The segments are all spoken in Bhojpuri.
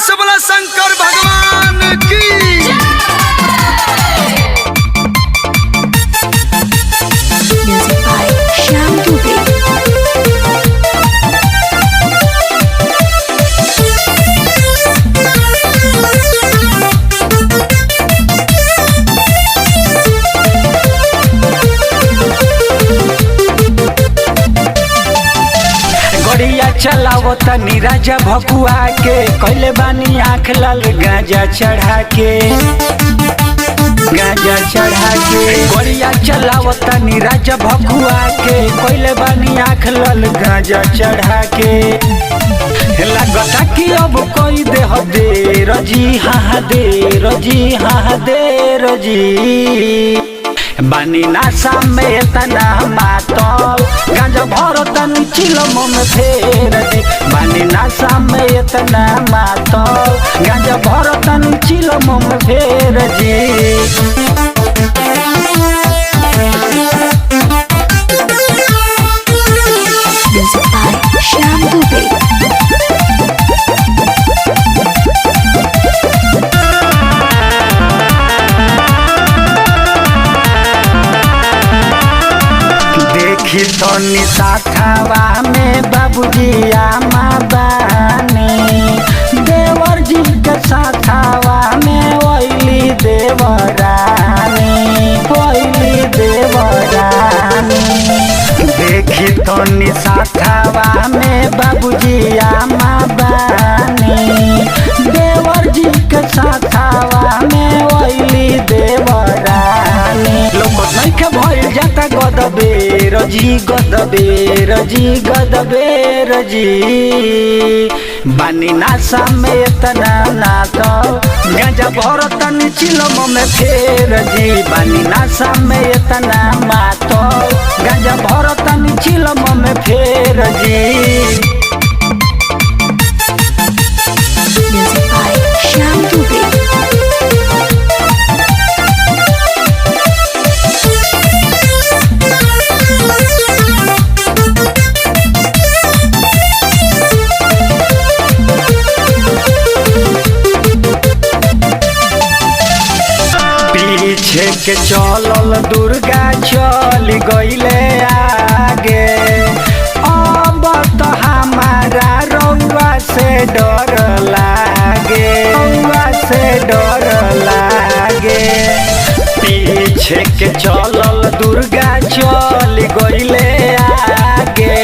से बोला शंकर भगवान की। Music by Shyam Dubey. गड़िया चलावो तनी राजा भकुआ के कैले बानी आँख लाल गांजा चढ़ा के गड़िया चलावो तनी राजा भकुआ के कैले बानी आँख लाल गांजा चढ़ा के लगता कि अब कोई दे रजी हाँ दे रजी बानी नासा में तना मातल गांजा भरो तनी चिलम में फेर दी। बानी नासा में तना मातल गांजा भरो तनी चिलम में फेर दी। Music by Shyam Dubey. देखी तो निशाखावा में बाबूजी आमा बानी देवर जी के साथावा में ओइली देवरानी देखी तो निशाखावा में बाबूजी आमा बानी देवर जी के साथावा में ओइली देवरानी लोग नहीं के भइल जाता गदबेर जी बानी नासा में तना नातल गांजा भरो तनी चिलम में फेर जी। बानी नासा में तना मातल गांजा भरो तनी चिलम में फेर जी। Music by Shyam Dubey. पीछे के चलल दुर्गा चल गईले आगे अब तो हमारा रउआ से डर लागे पीछे के चलल दुर्गा चल गईले आगे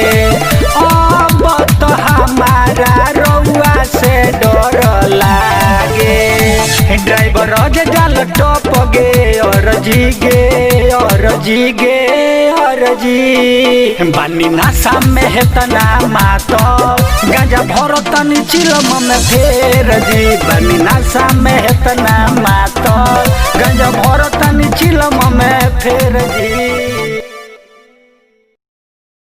अब तो हमारा रउआ से डर लागे। ड्राइवर रजे डाल टॉप गे और जी बानी नासा में है तना मातल गांजा भरो तनी चिलम में फेर जी। बानी नासा में है तना मातल